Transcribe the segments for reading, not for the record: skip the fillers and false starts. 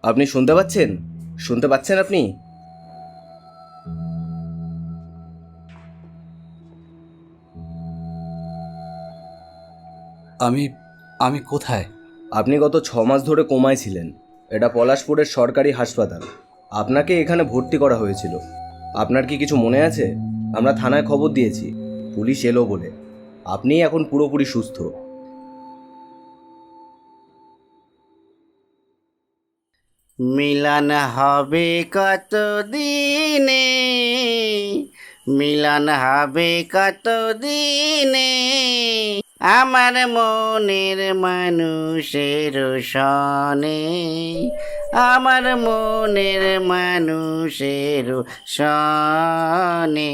আপনি শুনতে পাচ্ছেন? শুনতে পাচ্ছেন আপনি? আমি আমি কোথায়? আপনি গত 6 মাস ধরে কোমায় ছিলেন। এটা পলাশপুরের সরকারি হাসপাতাল। আপনাকে এখানে ভর্তি করা হয়েছিল। আপনার কি কিছু মনে আছে? আমরা থানায় খবর দিয়েছি, পুলিশ এলো বলে। আপনি এখন পুরোপুরি সুস্থ। মিলন হবে কত দিনে, মিলন হবে কত দিনে, আমার মনের মানুষের সনে, আমার মনের মানুষের সনে।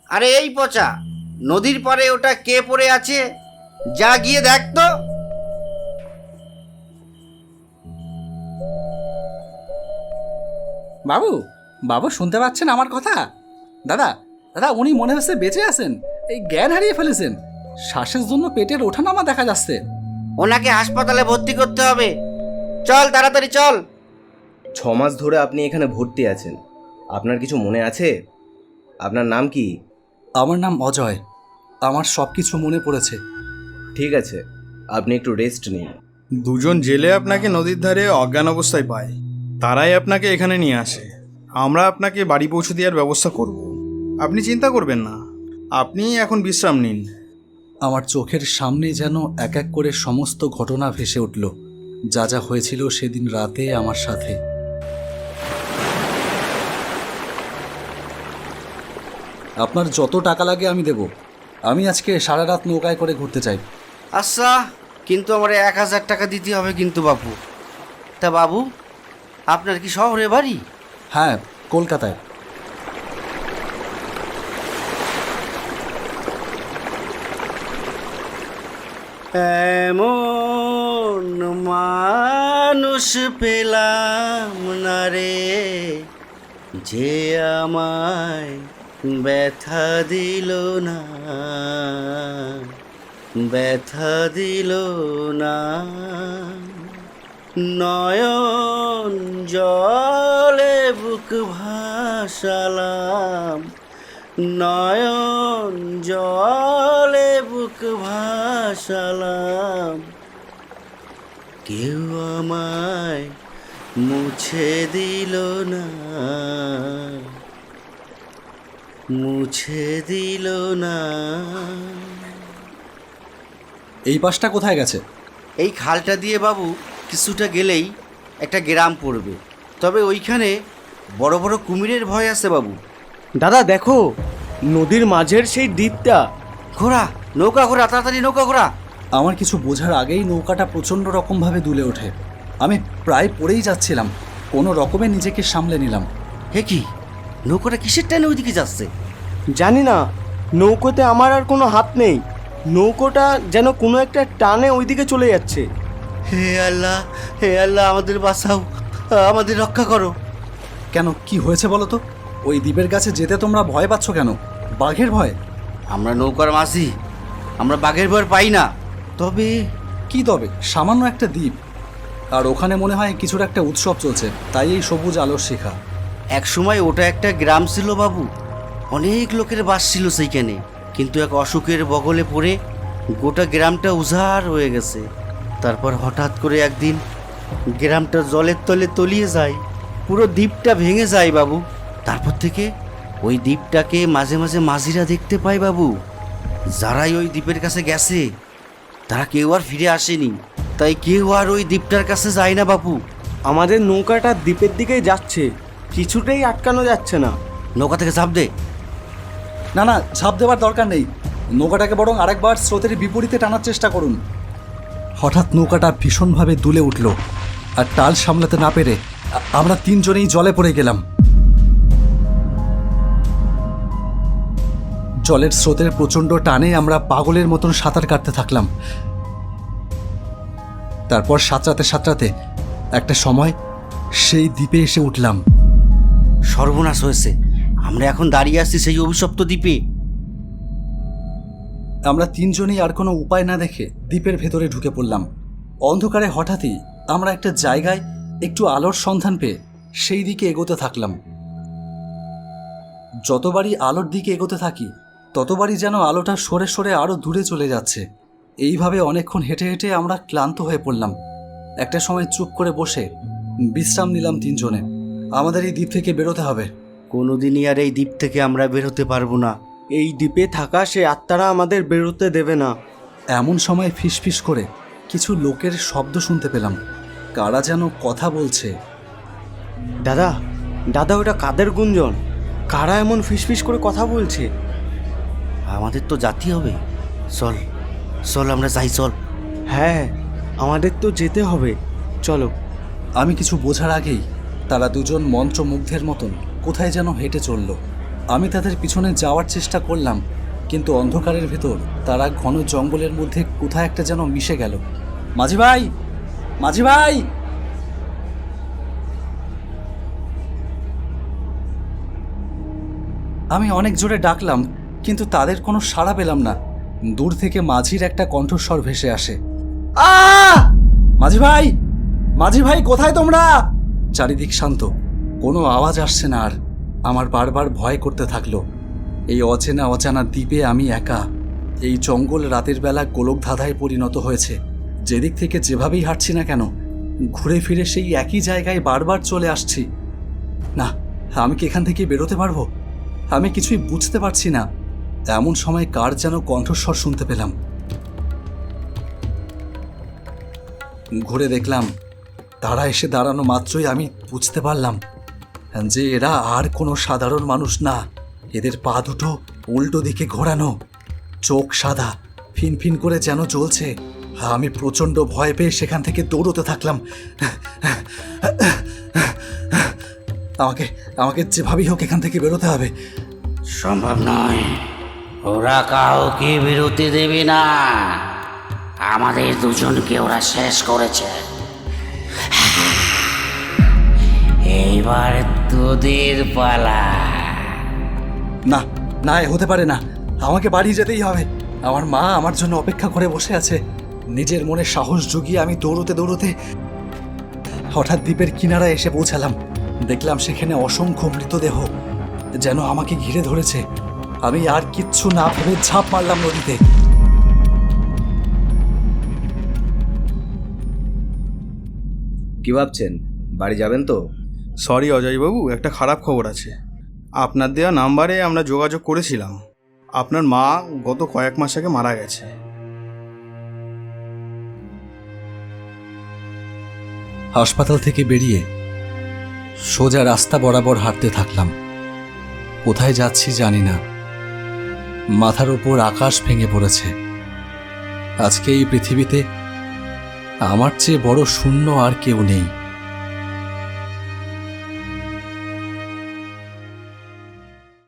আরে এই পচা, নদীর পাড়ে ওটা কে পড়ে আছে? যা গিয়ে দেখ তো। বাবু, বাবু শুনতে পাচ্ছেন আমার কথা? দাদা, দাদা, উনি মনে হচ্ছে বেঁচে আছেন। এই জ্ঞান হারিয়ে ফেলেছেন। শ্বাসের জন্য পেটের ওঠানামা দেখা যাচ্ছে। ওনাকে হাসপাতালে ভর্তি করতে হবে। চল তাড়াতাড়ি চল। 6 মাস ধরে আপনি এখানে ভর্তি আছেন। আপনার কিছু মনে আছে? আপনার নাম কি? আমার নাম অজয়। আমার সব কিছু মনে পড়েছে। ঠিক আছে, আপনি একটু রেস্ট নিন। দুজন জেলে আপনাকে নদীর ধারে অজ্ঞান অবস্থায় পায়, তারাই আপনাকে এখানে নিয়ে আসে। আমরা আপনাকে বাড়ি পৌঁছে দেওয়ার ব্যবস্থা করব। আপনি চিন্তা করবেন না, আপনি এখন বিশ্রাম নিন। আমার চোখের সামনে যেন এক এক করে সমস্ত ঘটনা ভেসে উঠল, যা যা হয়েছিল সেদিন রাতে আমার সাথে। আপনার যত টাকা লাগে আমি দেব। আমি আজকে সারা রাত নৌকায় করে ঘুরতে চাই। আচ্ছা, কিন্তু আমার 1000 টাকা দিতে হবে কিন্তু বাবু। তা বাবু, আপনার কি শহরে বাড়ি? হ্যাঁ, কলকাতায়। এমন মানুষ পেলাম না রে, যে আমায় ব্যথা দিল না, ব্যথা দিল না। নয়ন জলে বুক ভাসালাম, নয়ন জলে বুক ভাসালাম, কেউ আমায় মুছে দিল না, মুছে দিল না। এই পাশটা কোথায় গেছে? এই খালটা দিয়ে বাবু কিছুটা গেলেই একটা গ্রাম পড়বে, তবে ওইখানে বড় বড় কুমিরের ভয় আছে বাবু। দাদা দেখো, নদীর মাঝের সেই দ্বীপটা। ঘোড়া, নৌকা ঘোড়া, তাড়াতাড়ি নৌকা ঘোড়া। আমার কিছু বোঝার আগেই নৌকাটা প্রচণ্ড রকমভাবে দুলে ওঠে। আমি প্রায় পড়েই যাচ্ছিলাম, কোনো রকমে নিজেকে সামলে নিলাম। হে কি, নৌকাটা কিসের টানে ওইদিকে যাচ্ছে? জানি না, নৌকোতে আমার আর কোনো হাত নেই। নৌকোটা যেন কোনো একটা টানে ওইদিকে চলে যাচ্ছে। হে আল্লাহ, হে আল্লাহ, আমাদের বাঁচাও, আমাদের রক্ষা করো। কেন, কি হয়েছে বলো তো? ওই দ্বীপের কাছে যেতে তোমরা ভয় পাচ্ছ কেন? বাঘের ভয়? আমরা নৌকার মাঝি, আমরা বাঘের ভয় পাই না। তবে কি তবে? সামান্য একটা দ্বীপ, আর ওখানে মনে হয় কিছুর একটা উৎসব চলছে, তাই এই সবুজ আলোর শিখা। এক সময় ওটা একটা গ্রাম ছিল বাবু, অনেক লোকের বাস ছিল সেইখানে, কিন্তু এক অসুখের বগলে পড়ে গোটা গ্রামটা উজাড় হয়ে গেছে। তারপর হঠাৎ করে একদিন গ্রামটা জলের তলে তলিয়ে যায়, পুরো দ্বীপটা ভেঙে যায় বাবু। তারপর থেকে ওই দ্বীপটাকে মাঝে মাঝে মাঝিরা দেখতে পায় বাবু। যারাই ওই দ্বীপের কাছে গেছে তারা কেউ আর ফিরে আসেনি, তাই কেউ আর ওই দ্বীপটার কাছে যায় না বাবু। আমাদের নৌকাটা দ্বীপের দিকেই যাচ্ছে, কিছুতেই আটকানো যাচ্ছে না। নৌকা থেকে ঝাঁপ দে। না না, ঝাঁপ দেওয়ার দরকার নেই। নৌকাটাকে বরং আরেকবার স্রোতের বিপরীতে টানার চেষ্টা করুন। হঠাৎ নৌকাটা ভীষণভাবে দুলে উঠল, আর টাল সামলাতে না পেরে আমরা তিনজনেই জলে পড়ে গেলাম। জলের স্রোতের প্রচণ্ড টানে আমরা পাগলের মতন সাঁতার কাটতে থাকলাম। তারপর সাঁতরাতে সাঁতরাতে একটা সময় সেই দ্বীপে এসে উঠলাম। সর্বনাশ হয়েছে, আমরা এখন দাঁড়িয়ে আছি সেই অভিশপ্ত দ্বীপে। আমরা তিনজনেই আর কোনো উপায় না দেখে দ্বীপের ভেতরে ঢুকে পড়লাম। অন্ধকারে হঠাৎই আমরা একটা জায়গায় একটু আলোর সন্ধান পেয়ে সেই দিকে এগোতে থাকলাম। যতবারই আলোর দিকে এগোতে থাকি ততবারই যেন আলোটা সরে সরে আরও দূরে চলে যাচ্ছে। এইভাবে অনেকক্ষণ হেঁটে হেঁটে আমরা ক্লান্ত হয়ে পড়লাম। একটা সময় চুপ করে বসে বিশ্রাম নিলাম তিনজনে। আমাদের এই দ্বীপ থেকে বেরোতে হবে। কোনোদিনই আর এই দ্বীপ থেকে আমরা বেরোতে পারবো না। এই দ্বীপে থাকা সে আত্মারা আমাদের বেরোতে দেবে না। এমন সময় ফিসফিস করে কিছু লোকের শব্দ শুনতে পেলাম। কারা যেন কথা বলছে। দাদা দাদা ওটা কাদের গুঞ্জন? কারা এমন ফিসফিস করে কথা বলছে? আমাদের তো জাতি হবে। চল চল আমরা যাই, চল। হ্যাঁ, আমাদের তো যেতে হবে, চলো। আমি কিছু বোঝার আগেই তারা দুজন মন্ত্রমুগ্ধের মতন কোথায় যেন হেঁটে চলল। আমি তাদের পিছনে যাওয়ার চেষ্টা করলাম, কিন্তু অন্ধকারের ভেতর তারা ঘন জঙ্গলের মধ্যে কোথায় একটা যেন মিশে গেল। মাঝি ভাই, মাঝি ভাই! আমি অনেক জোরে ডাকলাম, কিন্তু তাদের কোনো সাড়া পেলাম না। দূর থেকে মাঝির একটা কণ্ঠস্বর ভেসে আসে, মাঝি ভাই, মাঝি ভাই, কোথায় তোমরা? চারিদিক শান্ত, কোনো আওয়াজ আসছে না। আর আমার বারবার ভয় করতে থাকলো। এই অচেনা অজানা দ্বীপে আমি একা। এই জঙ্গল রাতের বেলা গোলকধাঁধায় পরিণত হয়েছে। যেদিক থেকে যেভাবেই হাঁটছি না কেন, ঘুরে ফিরে সেই একই জায়গায় বারবার চলে আসছি। না, আমি কি এখান থেকে বেরোতে পারবো? আমি কিছুই বুঝতে পারছি না। এমন সময় কার যেন কণ্ঠস্বর শুনতে পেলাম। ঘুরে দেখলাম, তারা এসে দাঁড়ানো মাত্রই আমি বুঝতে পারলাম যে এরা আর কোনো সাধারণ মানুষ না। এদের পা দুটো উল্টো দিকে ঘোরানো, চোখ সাদা, ফিনফিন করে যেন জ্বলছে। আমি প্রচণ্ড ভয় পেয়ে সেখান থেকে দৌড়তে থাকলাম। আমাকে আমাকে যেভাবেই হোক এখান থেকে বেরোতে হবে। সম্ভব নয়, ওরা কাউকে বেরোতে দেবে না। আমাদের দুজনকে ওরা শেষ করেছে। এইবার তোদের পালা। না না, এ হতে পারে না। আমাকে বাড়ি যেতেই হবে। আমার মা আমার জন্য অপেক্ষা করে বসে আছে। নিজের মনে সাহস জুগিয়ে আমি দৌড়তে দৌড়তে হঠাৎ দ্বীপের কিনারায় এসে পৌঁছালাম। দেখলাম সেখানে অসংখ্য মৃতদেহ যেন আমাকে ঘিরে ধরেছে। আমি আর কিচ্ছু না ভেবে ঝাঁপ মারলাম নদীতে। কি ভাবছেন, বাড়ি যাবেন তো? সরি অজয়বাবু, একটা খারাপ খবর আছে। আপনার দেওয়া নাম্বারে আমরা যোগাযোগ করেছিলাম। আপনার মা গত কয়েক মাস আগে মারা গেছে। হাসপাতাল থেকে বেরিয়ে সোজা রাস্তা বরাবর হাঁটতে থাকলাম। কোথায় যাচ্ছি জানি না। মাথার উপর আকাশ ভেঙে পড়েছে। আজকে এই পৃথিবীতে আমার চেয়ে বড় শূন্য আর কেউ নেই।